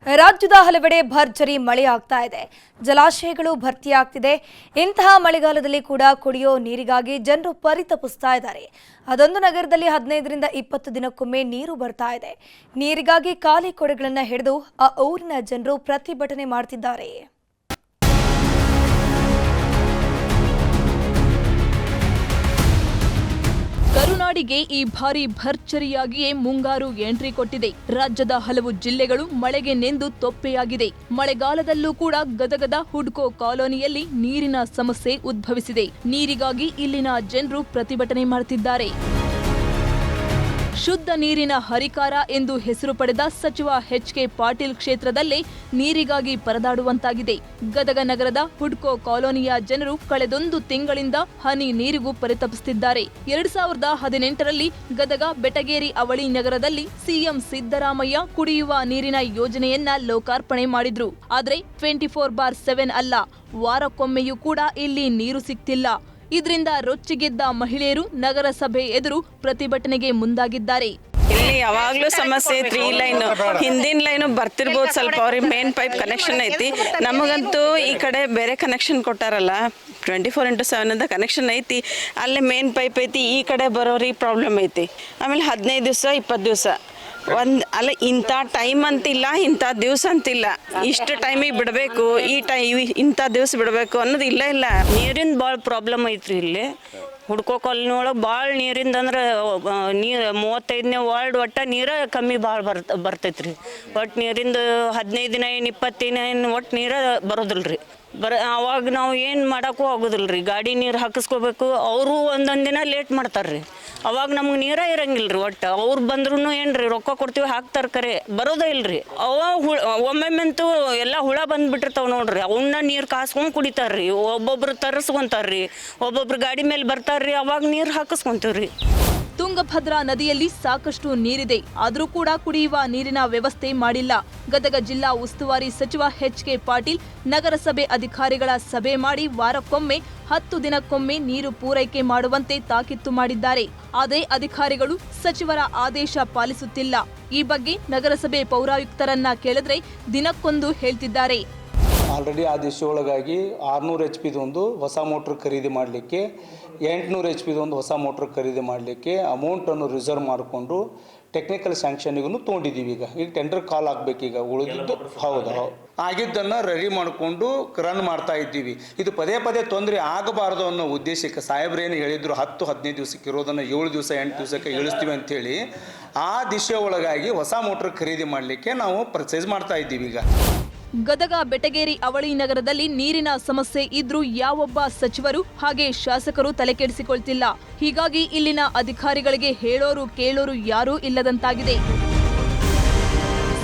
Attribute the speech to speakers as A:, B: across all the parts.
A: ರಾಜ್ಯದ ಹಲವೆಡೆ ಭರ್ಜರಿ ಮಳೆ ಆಗ್ತಾ ಇದೆ. ಜಲಾಶಯಗಳು ಭರ್ತಿಯಾಗ್ತಿದೆ. ಇಂತಹ ಮಳೆಗಾಲದಲ್ಲಿ ಕೂಡ ಕುಡಿಯೋ ನೀರಿಗಾಗಿ ಜನರು ಪರಿತಪಿಸ್ತಾ ಇದ್ದಾರೆ. ಅದೊಂದು ನಗರದಲ್ಲಿ 15 ರಿಂದ 20 ದಿನಕ್ಕೊಮ್ಮೆ ನೀರು ಬರ್ತಾ ಇದೆ. ನೀರಿಗಾಗಿ ಖಾಲಿ ಕೊಡಗಳನ್ನು ಹಿಡಿದು ಆ ಊರಿನ ಜನರು ಪ್ರತಿಭಟನೆ ಮಾಡ್ತಿದ್ದಾರೆ.
B: ಕರುನಾಡಿಗೆ ಈ ಬಾರಿ ಭರ್ಜರಿಯಾಗಿಯೇ ಮುಂಗಾರು ಎಂಟ್ರಿ ಕೊಟ್ಟಿದೆ. ರಾಜ್ಯದ ಹಲವು ಜಿಲ್ಲೆಗಳು ಮಳೆಗೆ ನೆಂದು ತೊಪ್ಪೆಯಾಗಿದೆ. ಮಳೆಗಾಲದಲ್ಲೂ ಕೂಡ ಗದಗದ ಹುಡ್ಕೋ ಕಾಲೋನಿಯಲ್ಲಿ ನೀರಿನ ಸಮಸ್ಯೆ ಉದ್ಭವಿಸಿದೆ. ನೀರಿಗಾಗಿ ಇಲ್ಲಿನ ಜನರು ಪ್ರತಿಭಟನೆ ಮಾಡುತ್ತಿದ್ದಾರೆ. ಶುದ್ಧ ನೀರಿನ ಹರಿಕಾರ ಎಂದು ಹೆಸರು ಪಡೆದ ಸಚಿವ ಎಚ್.ಕೆ. ಪಾಟೀಲ್ ಕ್ಷೇತ್ರದಲ್ಲೇ ನೀರಿಗಾಗಿ ಪರದಾಡುವಂತಾಗಿದೆ. ಗದಗ ನಗರದ ಹುಡ್ಕೋ ಕಾಲೋನಿಯ ಜನರು ಕಳೆದೊಂದು ತಿಂಗಳಿಂದ ಹನಿ ನೀರಿಗೂ ಪರಿತಪಿಸುತ್ತಿದ್ದಾರೆ. 2018ರಲ್ಲಿ ಗದಗ ಬೆಟಗೇರಿ ಅವಳಿ ನಗರದಲ್ಲಿ ಸಿಎಂ ಸಿದ್ದರಾಮಯ್ಯ ಕುಡಿಯುವ ನೀರಿನ ಯೋಜನೆಯನ್ನ ಲೋಕಾರ್ಪಣೆ ಮಾಡಿದ್ರು. ಆದ್ರೆ 24/7 ಅಲ್ಲ, ವಾರಕ್ಕೊಮ್ಮೆಯೂ ಕೂಡ ಇಲ್ಲಿ ನೀರು ಸಿಗ್ತಿಲ್ಲ. ಇದರಿಂದ ರೊಚ್ಚಿಗೆದ್ದ ಮಹಿಳೆಯರು ನಗರಸಭೆ ಎದುರು ಪ್ರತಿಭಟನೆಗೆ ಮುಂದಾಗಿದ್ದಾರೆ.
C: ಇಲ್ಲಿ ಯಾವಾಗ್ಲೂ ಸಮಸ್ಯೆ ಐತ್ರಿ. ಈ ಲೈನ್ ಹಿಂದಿನ ಲೈನ್ ಬರ್ತಿರ್ಬೋದು, ಸ್ವಲ್ಪ ಅವ್ರಿಗೆ ಮೇನ್ ಪೈಪ್ ಕನೆಕ್ಷನ್ ಐತಿ. ನಮಗಂತೂ ಈ ಕಡೆ ಬೇರೆ ಕನೆಕ್ಷನ್ ಕೊಟ್ಟಾರಲ್ಲ, 24/7 ಅಂತ ಕನೆಕ್ಷನ್ ಐತಿ. ಅಲ್ಲಿ ಮೇನ್ ಪೈಪ್ ಐತಿ, ಈ ಕಡೆ ಬರೋರಿಗೆ ಪ್ರಾಬ್ಲಮ್ ಐತಿ. ಆಮೇಲೆ 15 ದಿವಸ 20 ದಿವಸ ಅಲ್ಲ, ಇಂಥ ಟೈಮ್ ಅಂತಿಲ್ಲ, ಇಂಥ ದಿವಸ ಅಂತಿಲ್ಲ, ಇಷ್ಟು ಟೈಮಿಗೆ ಬಿಡಬೇಕು, ಇಂಥ ದಿವಸ ಬಿಡಬೇಕು ಅನ್ನೋದು ಇಲ್ಲ. ನೀರಿನ ಭಾಳ ಪ್ರಾಬ್ಲಮ್ ಐತ್ರಿ. ಇಲ್ಲಿ ಹುಡ್ಕೋ ಕಾಲೋನಿ ಒಳಗೆ ಭಾಳ ನೀರಿಂದ ಅಂದ್ರೆ ನೀರು 35ನೇ ವಾರ್ಡ್ ಒಟ್ಟು ನೀರು ಕಮ್ಮಿ ಭಾಳ ಬರ್ತೈತ್ರಿ. ಒಟ್ಟು ನೀರಿಂದ 15 ದಿನ 20 ದಿನ ಒಟ್ಟು ನೀರು ಬರೋದಿಲ್ಲ ರೀ. ಅವಾಗ ನಾವು ಏನು ಮಾಡೋಕ್ಕೂ ಆಗೋದಿಲ್ಲ ರೀ. ಗಾಡಿ ನೀರು ಹಾಕಿಸ್ಕೋಬೇಕು, ಅವರು ಒಂದೊಂದು ದಿನ ಲೇಟ್ ಮಾಡ್ತಾರೆ ರೀ. ಅವಾಗ ನಮ್ಗೆ ನೀರೇ ಇರಂಗಿಲ್ಲ ರೀ. ಒಟ್ಟು ಅವ್ರು ಬಂದ್ರೂ ಏನು ರೀ, ರೊಕ್ಕ ಕೊಡ್ತೀವಿ ಹಾಕ್ತಾರೆ, ಕರೆ ಬರೋದೇ ಇಲ್ಲ ರೀ. ಒಮ್ಮೆಂತೂ ಎಲ್ಲ ಹುಳ ಬಂದುಬಿಟ್ಟಿರ್ತಾವೆ ನೋಡ್ರಿ, ಅವನ್ನ ನೀರು ಕಾಸ್ಕೊಂಡು ಕುಡಿತಾರೆ ರೀ. ಒಬ್ಬೊಬ್ರು ತರಿಸ್ಕೊಂತಾರೆ ರೀ, ಒಬ್ಬೊಬ್ರು ಗಾಡಿ ಮೇಲೆ ಬರ್ತಾರೆ ರೀ, ಅವಾಗ ನೀರು ಹಾಕಿಸ್ಕೊಂತೀವಿ ರೀ.
B: ತುಂಗಭದ್ರಾ ನದಿಯಲ್ಲಿ ಸಾಕಷ್ಟು ನೀರಿದೆ, ಆದರೂ ಕೂಡ ಕುಡಿಯುವ ನೀರಿನ ವ್ಯವಸ್ಥೆ ಮಾಡಿಲ್ಲ. ಗದಗ ಜಿಲ್ಲಾ ಉಸ್ತುವಾರಿ ಸಚಿವ ಎಚ್.ಕೆ. ಪಾಟೀಲ್ ನಗರಸಭೆ ಅಧಿಕಾರಿಗಳ ಸಭೆ ಮಾಡಿ ವಾರಕ್ಕೊಮ್ಮೆ 10 ದಿನಕ್ಕೊಮ್ಮೆ ನೀರು ಪೂರೈಕೆ ಮಾಡುವಂತೆ ತಾಕೀತು ಮಾಡಿದ್ದಾರೆ. ಆದರೆ ಅಧಿಕಾರಿಗಳು ಸಚಿವರ ಆದೇಶ ಪಾಲಿಸುತ್ತಿಲ್ಲ. ಈ ಬಗ್ಗೆ ನಗರಸಭೆ ಪೌರಾಯುಕ್ತರನ್ನ ಕೇಳಿದ್ರೆ ದಿನಕ್ಕೊಂದು ಹೇಳ್ತಿದ್ದಾರೆ.
D: ಆಲ್ರೆಡಿ ಆ ದಿವಸ ಒಳಗಾಗಿ 600 HP ಒಂದು ಹೊಸ ಮೋಟ್ರ್ ಖರೀದಿ ಮಾಡಲಿಕ್ಕೆ, 800 HP ಒಂದು ಹೊಸ ಮೋಟ್ರ್ ಖರೀದಿ ಮಾಡಲಿಕ್ಕೆ ಅಮೌಂಟನ್ನು ರಿಸರ್ವ್ ಮಾಡಿಕೊಂಡು ಟೆಕ್ನಿಕಲ್ ಸ್ಯಾಂಕ್ಷನಿಗೂ ತೊಗೊಂಡಿದ್ದೀವಿ. ಈಗ ಟೆಂಡರ್ ಕಾಲ್ ಆಗಬೇಕೀಗ. ಉಳಿದಿದ್ದು ಹೌದು ಆಗಿದ್ದನ್ನು ರೆಡಿ ಮಾಡಿಕೊಂಡು ರನ್ ಮಾಡ್ತಾ ಇದ್ದೀವಿ. ಇದು ಪದೇ ತೊಂದರೆ ಆಗಬಾರ್ದು ಅನ್ನೋ ಉದ್ದೇಶಕ್ಕೆ ಸಾಹೇಬ್ರೇನು ಹೇಳಿದ್ರು, 10-15 ದಿವಸಕ್ಕೆ ಇರೋದನ್ನು 7 ದಿವಸ 8 ದಿವಸಕ್ಕೆ ಇಳಿಸ್ತೀವಿ ಅಂಥೇಳಿ ಆ ದಿಶೆ ಒಳಗಾಗಿ ಹೊಸ ಮೋಟ್ರ್ ಖರೀದಿ ಮಾಡಲಿಕ್ಕೆ ನಾವು ಪರ್ಚೇಸ್ ಮಾಡ್ತಾ ಇದ್ದೀವಿ. ಈಗ
B: ಗದಗ ಬೆಟಗೇರಿ ಅವಳಿ ನಗರದಲ್ಲಿ ನೀರಿನ ಸಮಸ್ಯೆ ಇದ್ರೂ ಯಾವೊಬ್ಬ ಸಚಿವರು ಹಾಗೆ ಶಾಸಕರು ತಲೆಕೆಡಿಸಿಕೊಳ್ತಿಲ್ಲ. ಹೀಗಾಗಿ ಇಲ್ಲಿನ ಅಧಿಕಾರಿಗಳಿಗೆ ಹೇಳೋರು ಕೇಳೋರು ಯಾರೂ ಇಲ್ಲದಂತಾಗಿದೆ.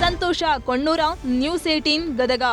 B: ಸಂತೋಷ ಕೊಣ್ಣೂರ, ನ್ಯೂಸ್ 18 ಗದಗ.